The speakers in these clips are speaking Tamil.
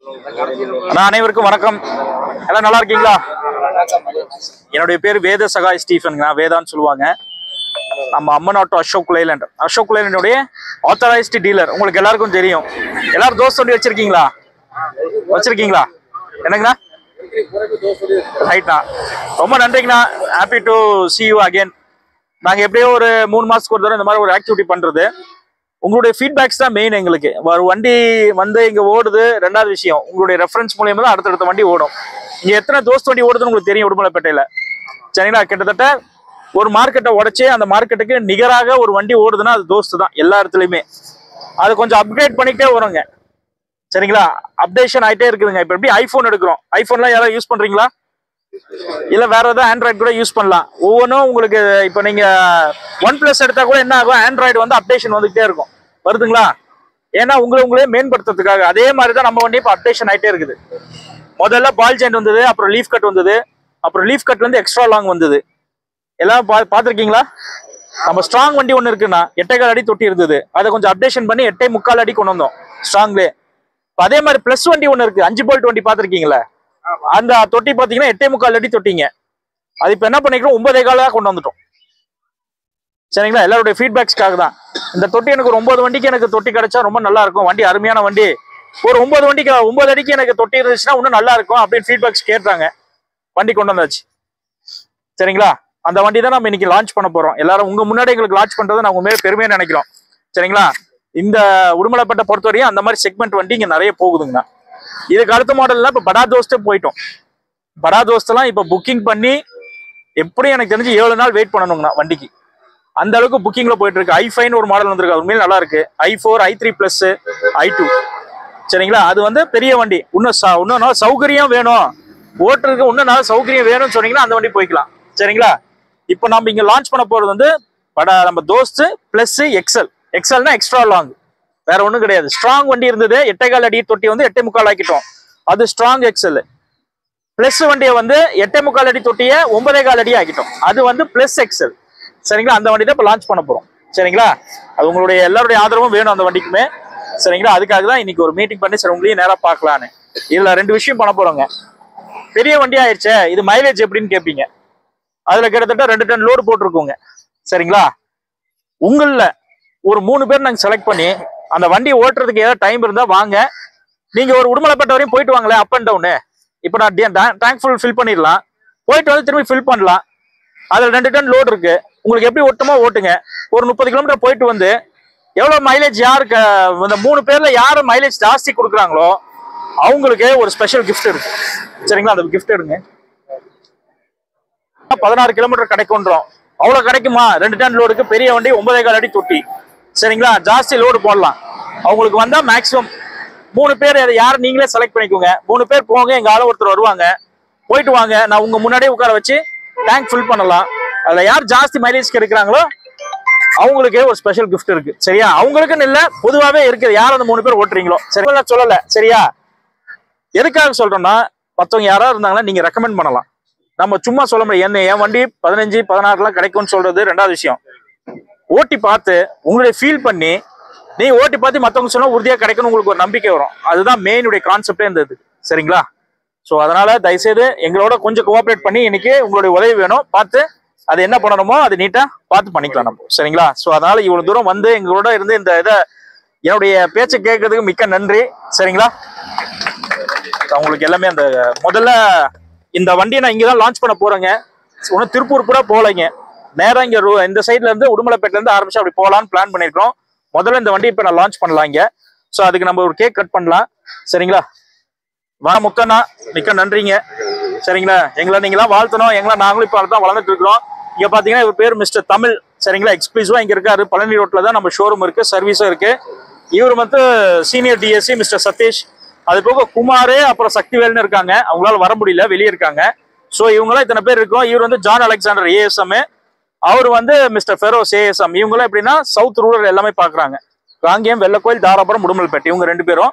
அனைவருக்கும் வணக்கம். எல்லாம் நல்லா இருக்கீங்களா? என்னுடைய பேர் வேத சகாய் ஸ்டீஃபன், வேதான்னு சொல்லுவாங்க. நம்ம அம்மன் ஆட்டோ அசோக் லேலண்டுடைய ஆத்தரைஸ்டு டீலர். உங்களுக்கு எல்லாருக்கும் தெரியும். எல்லாரும் தோசை வண்டி வச்சிருக்கீங்களா? என்னங்கண்ணா? ரைட்ண்ணா, ரொம்ப நன்றிங்கண்ணா. Happy to C you again. நாங்கள் எப்படியோ ஒரு 3 மாதத்துக்கு ஒரு தடவை இந்த மாதிரி ஒரு ஆக்டிவிட்டி பண்ணுறது. உங்களுடைய ஃபீட்பேக்ஸ் தான் மெயின். எங்களுக்கு ஒரு வண்டி வந்து இங்கே ஓடுது, ரெண்டாவது விஷயம் உங்களுடைய ரெஃபரன்ஸ் மூலியமாக தான் அடுத்தடுத்த வண்டி ஓடும். இங்கே எத்தனை தோஸ்து வண்டி ஓடுதுன்னு உங்களுக்கு தெரியும் உடுமலைப்பேட்டையில், சரிங்களா? கிட்டத்தட்ட ஒரு மார்க்கெட்டை உடச்சி அந்த மார்க்கெட்டுக்கு நிகராக ஒரு வண்டி ஓடுதுன்னா அது தோஸ்து தான் எல்லா இடத்துலையுமே. அது கொஞ்சம் அப்கிரேட் பண்ணிக்கிட்டே வருங்க, சரிங்களா? அப்டேஷன் ஆகிட்டே இருக்குதுங்க. இப்போ எப்படி ஐஃபோன் எடுக்கிறோம், ஐஃபோன்லாம் யாராவது யூஸ் பண்ணுறீங்களா? இல்லை வேற ஏதாவது ஆண்ட்ராய்டு கூட யூஸ் பண்ணலாம். ஒவ்வொன்றும் உங்களுக்கு இப்போ நீங்கள் OnePlus எடுத்தா கூட என்ன ஆகும், ஆண்ட்ராய்டு வந்து அப்டேஷன் வந்துகிட்டே இருக்கும், வருதுங்களா? ஏன்னா உங்களே மேம்படுத்துறதுக்காக. அதே மாதிரி தான் நம்ம வண்டி இப்போ அப்டேஷன் ஆகிட்டே இருக்குது. முதல்ல பால் ஜாயிண்ட் வந்தது, அப்புறம் லீஃப் கட் வந்தது, அப்புறம் லீஃப் கட்லேருந்து எக்ஸ்ட்ரா லாங் வந்தது. எல்லாம் பார்த்துருக்கீங்களா? நம்ம ஸ்ட்ராங் வண்டி ஒன்று இருக்குன்னா 8.25 அடி தொட்டி இருந்தது, அதை கொஞ்சம் அப்டேஷன் பண்ணி 8.25 அடி கொண்டு வந்தோம் ஸ்ட்ராங்லேயே. அதே மாதிரி ப்ளஸ் வண்டி ஒன்று இருக்கு, 5 போல்ட் வண்டி பார்த்துருக்கீங்களா? அந்த தொட்டி பார்த்தீங்கன்னா 8.25 அடி தொட்டிங்க. அது இப்போ என்ன பண்ணிக்கிறோம், 9.25 கொண்டு வந்துட்டோம், சரிங்களா? எல்லாருடைய ஃபீட்பேக்ஸ்க்காக தான். இந்த தொட்டி எனக்கு ஒரு 9 வண்டிக்கு எனக்கு தொட்டி கிடைச்சா ரொம்ப நல்லா இருக்கும். வண்டி அருமையான வண்டி. ஒரு 9 அடிக்கு எனக்கு தொட்டி இருந்துச்சுன்னா இன்னும் நல்லா இருக்கும் அப்படின்னு ஃபீட்பேக்ஸ் கேட்டாங்க. வண்டி கொண்டு வந்தாச்சு, சரிங்களா? அந்த வண்டி தான் நம்ம இன்னைக்கு லான்ச் பண்ண போறோம். எல்லாரும் உங்க முன்னாடி எங்களுக்கு லான்ச் பண்றதை நாங்கள் உண்மையிலே பெருமையாக நினைக்கிறோம், சரிங்களா? இந்த உடுமலைப்பேட்டை பொறுத்தவரையும் அந்த மாதிரி செக்மெண்ட் வண்டி இங்கே நிறைய போகுதுங்கண்ணா. இதுக்கு அடுத்த மாடல்லாம் இப்போ படா தோஸ்தே போயிட்டோம். படா தோஸ்தெல்லாம் இப்போ புக்கிங் பண்ணி எப்படியும் எனக்கு தெரிஞ்சு 7 நாள் வெயிட் பண்ணணுங்கண்ணா வண்டிக்கு. அந்த அளவுக்கு புக்கிங்ல போயிட்டு இருக்கு. i5 ஒரு மாடல் வந்திருக்கு, உண்மையில நல்லா இருக்கு. i4, i3+, i2, சரிங்களா? அது வந்து பெரிய வண்டி. இன்னும் நல்ல சௌகரியம் வேணும், ஓட்டுறதுக்கு இன்னும் நல்ல சௌகரியம் வேணும்னு சொன்னீங்கன்னா அந்த வண்டி போய்க்கலாம், சரிங்களா? இப்போ நம்ம இங்க லான்ச் பண்ண போறது வந்து நம்ம தோஸ்து பிளஸ் எக்ஸல்னா எக்ஸ்ட்ரா லாங், வேற ஒன்றும் கிடையாது. ஸ்ட்ராங் வண்டி இருந்தது 8.25 அடி தொட்டி வந்து 8.25 ஆக்கிட்டோம், அது ஸ்ட்ராங் எக்ஸல். பிளஸ் வண்டியை வந்து 8.25 அடி தொட்டியை 9.25 அடி ஆக்கிட்டோம், அது வந்து பிளஸ் எக்ஸல், சரிங்களா? அந்த வண்டி தான் இப்போ லான்ச் பண்ண போறோம், சரிங்களா? அது உங்களுடைய எல்லாருடைய ஆதரவும் வேணும் அந்த வண்டிக்குமே, சரிங்களா? அதுக்காக தான் இன்னைக்கு ஒரு மீட்டிங் பண்ணி சரி உங்களையும் நேராக பார்க்கலான்னு. இதுல 2 விஷயம் பண்ண போறோங்க. பெரிய வண்டி ஆயிடுச்சு, இது மைலேஜ் எப்படின்னு கேட்பீங்க. அதுல கிட்டத்தட்ட 2 டன் லோடு போட்டிருக்கோங்க, சரிங்களா? உங்கள ஒரு 3 பேர் நாங்கள் செலக்ட் பண்ணி அந்த வண்டி ஓட்டுறதுக்கு ஏதாவது டைம் இருந்தா வாங்க. நீங்க ஒரு உடுமலைப்பேட்டை வரையும் போயிட்டு வாங்களேன், அப் அண்ட் டவுனு. இப்போ நான் டேங்க் ஃபுல் ஃபில் பண்ணிடலாம், போயிட்டு வந்து திரும்பி ஃபில் பண்ணலாம். அதுல 2 டன் லோடு இருக்கு. உங்களுக்கு எப்படி ஓட்டுமோ ஓட்டுங்க. ஒரு 30 கிலோமீட்டர் போயிட்டு வந்து எவ்வளவு மைலேஜ் யாருக்கு இந்த 3 பேர்ல யாரு மைலேஜ் ஜாஸ்தி கொடுக்குறாங்களோ அவங்களுக்கு ஒரு ஸ்பெஷல் கிஃப்ட் இருக்கு, சரிங்களா? அந்த கிஃப்ட் எடுங்க. 16 கிலோமீட்டர் கிடைக்கும்ன்றோம். அவ்வளவு கிடைக்குமா? 2 டன் லோடுக்கு பெரிய வண்டி 9.25 அடி தொட்டி, சரிங்களா? ஜாஸ்தி லோடு போடலாம். அவங்களுக்கு வந்தா மேக்சிமம் 3 பேர் யாரும் நீங்களே செலக்ட் பண்ணிக்கோங்க. 3 பேர் போங்க, எங்க ஆள ஒருத்தர் வருவாங்க, போயிட்டு வாங்க. நான் உங்க முன்னாடியே உட்கார வச்சு டேங்க் ஃபில் பண்ணலாம். அதுல யார் ஜாஸ்தி மைலேஜ் கிடைக்கிறாங்களோ அவங்களுக்கு ஒரு ஸ்பெஷல் கிஃப்ட் இருக்கு, சரியா? அவங்களுக்குன்னு இல்ல, பொதுவாவே இருக்குது. யார் அந்த 3 பேர் ஓட்டுறீங்களோ, சரி சொல்லல, சரியா? எதுக்காக சொல்றோம்னா மற்றவங்க யாராவது இருந்தாங்கன்னா நீங்க ரெக்கமெண்ட் பண்ணலாம். நம்ம சும்மா சொல்ல முடியாது. என் வண்டி 15, 16 கிடைக்கும்னு சொல்றது ரெண்டாவது விஷயம். ஓட்டி பார்த்து உங்களுடைய ஃபீல் பண்ணி நீங்க ஓட்டி பார்த்து மற்றவங்க சொன்னா உறுதியா கிடைக்கும்னு உங்களுக்கு ஒரு நம்பிக்கை வரும். அதுதான் மெயினுடைய கான்செப்டே இருந்தது, சரிங்களா? ஸோ அதனால தயவுசெய்து எங்களோட கொஞ்சம் கோஆப்ரேட் பண்ணி இன்னைக்கு உங்களுடைய உதவி வேணும். பார்த்து அது என்ன பண்ணணுமோ அது நீட்டா பார்த்து பண்ணிக்கலாம் நம்ம, சரிங்களா? ஸோ அதனால இவ்வளவு தூரம் வந்து எங்களோட இருந்து இந்த என்னுடைய பேச்சை கேட்கறதுக்கு மிக்க நன்றி, சரிங்களா? உங்களுக்கு எல்லாமே அந்த முதல்ல இந்த வண்டியை நான் இங்கதான் லான்ச் பண்ண போறேங்க. ஒன்னும் திருப்பூர் கூட போகலைங்க, நேரம் இங்க இந்த சைட்ல இருந்து உடுமலைப்பேட்டையில இருந்து ஆரம்பிச்சு அப்படி போகலான்னு பிளான் பண்ணிருக்கோம். முதல்ல இந்த வண்டி இப்ப நான் லான்ச் பண்ணலாம் இங்க. ஸோ அதுக்கு நம்ம ஒரு கேக் கட் பண்ணலாம், சரிங்களா? வா முக்கண்ணா, மிக்க நன்றிங்க, சரிங்களா? எங்களை நீங்களாம் வாழ்த்தணும். நாங்களும் இப்ப தான் வளர்ந்துட்டு இருக்கிறோம். இங்க பாத்தீங்கன்னா இவர் பேர் மிஸ்டர் தமிழ், சரிங்களா? எக்ஸ்க்ளூசிவா இங்க இருக்காரு. பழனி ரோட்ல தான் நம்ம ஷோரூம் இருக்கு, சர்வீஸும் இருக்கு. இவர் வந்து சீனியர் டிஎஸ்சி மிஸ்டர் சதீஷ், அது போக குமார், அப்புறம் சக்திவேல்னு இருக்காங்க. அவங்களால வர முடியல, வெளியே இருக்காங்க. ஸோ இவங்களாம் இத்தனை பேர் இருக்கோம். இவர் வந்து ஜான் அலெக்சாண்டர் ASM, அவர் வந்து மிஸ்டர் ஃபெரோஸ் ASM. இவங்களாம் எப்படின்னா சவுத் ரூரல் எல்லாமே பாக்குறாங்க. காங்கேயம், வெள்ளக்கோயில், தாராபுரம், உடுமலைப்பேட்டை, இவங்க 2 பேரும்.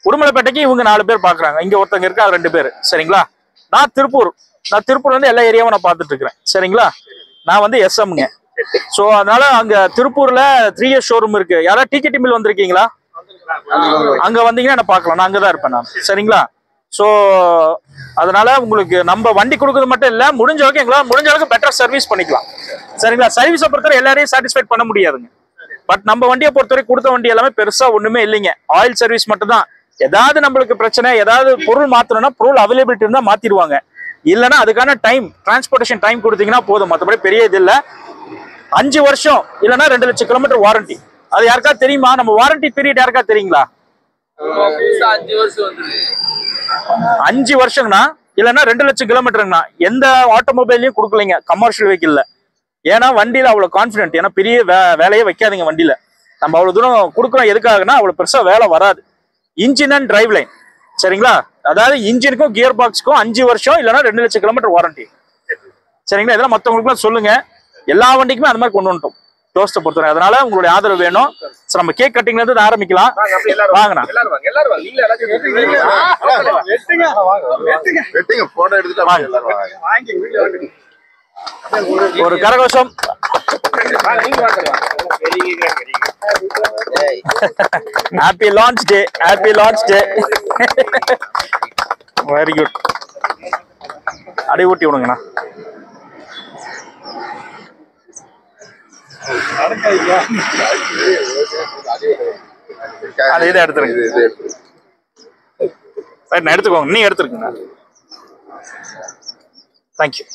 உடுமலைப்பேட்டைக்கு இவங்க 4 பேர் பாக்குறாங்க. இங்க ஒருத்தங்க இருக்கா, 2 பேர், சரிங்களா? நான் திருப்பூர் வந்து எல்லா ஏரியாவும் நான் பார்த்துட்டு இருக்கிறேன், சரிங்களா? நான் வந்து SM. ஸோ அதனால அங்க திருப்பூர்ல 3S ஷோரூம் இருக்கு. யாராவது டிக்கெட் மில் வந்திருக்கீங்களா? அங்க வந்தீங்கன்னா என்ன பார்க்கலாம், நான் அங்கதான் இருப்பேன் நான். சரிங்களா? ஸோ அதனால உங்களுக்கு நம்ம வண்டி கொடுக்குறது மட்டும் இல்ல, முடிஞ்ச வரைக்கும் எங்களால் முடிஞ்ச அளவுக்கு பெட்டர் சர்வீஸ் பண்ணிக்கலாம். சரிங்களா? சர்வீஸை பொறுத்தவரை எல்லாரையும் சாட்டிஸ்ஃபைட் பண்ண முடியாதுங்க. பட் நம்ம வண்டியை பொறுத்தவரை கொடுத்த வண்டி எல்லாமே பெருசா ஒண்ணுமே இல்லைங்க. ஆயில் சர்வீஸ் மட்டும் தான். ஏதாவது நம்மளுக்கு பிரச்சனை, ஏதாவது பொருள் மாத்தணும்னா பொருள் அவைலபிலிட்டி இருந்தா மாத்திடுவாங்க. இல்லைன்னா அதுக்கான டைம், டிரான்ஸ்போர்டேஷன் டைம் கொடுத்தீங்கன்னா போதும். மற்றபடி பெரிய இது இல்லை. 5 வருஷம் இல்லைன்னா 2 லட்சம் கிலோமீட்டர் வாரண்டி. அது யாருக்கா தெரியுமா? நம்ம வாரண்டி பீரியட் யாருக்கா தெரியுங்களா? 5 வருஷங்கண்ணா, இல்லைன்னா 2 லட்சம் கிலோமீட்டருங்கண்ணா. எந்த ஆட்டோமொபைலையும் கொடுக்கலைங்க கமர்ஷியல் வெஹிக்கிள்ல. ஏன்னா வண்டியில அவ்வளவு கான்பிடென்ட். ஏன்னா பெரிய வேலையே வைக்காதீங்க வண்டியில. நம்ம அவ்வளவு தூரம் கொடுக்குறோம் எதுக்காகனா அவ்வளவு பெருசா வேலை வராது. Engine and drive line. சரிங்களா? அதாவது இன்ஜினுக்கும் கியர் பாக்ஸுக்கும் 5 வருஷம் இல்லைன்னா 2 லட்சம் கிலோமீட்டர் வாரண்டி. சரிங்களா? இதெல்லாம் மற்றவங்களுக்குலாம் சொல்லுங்க. எல்லா வண்டிக்குமே அது மாதிரி கொண்டு வந்துட்டோம் டோஸ்ட்டை பொறுத்தவரை. அதனால உங்களுடைய ஆதரவு வேணும். நம்ம கேக் கட்டிங்ல இருந்து ஆரம்பிக்கலாம். வாங்கண்ணா. ஒரு கரகோஷம். Happy launch day, happy launch day. Very good. அடி ஊட்டி விடுங்கண்ணா. அது இதை எடுத்துருங்க. நான் எடுத்துக்கோங்க, நீ எடுத்துருங்க. தேங்க்யூ.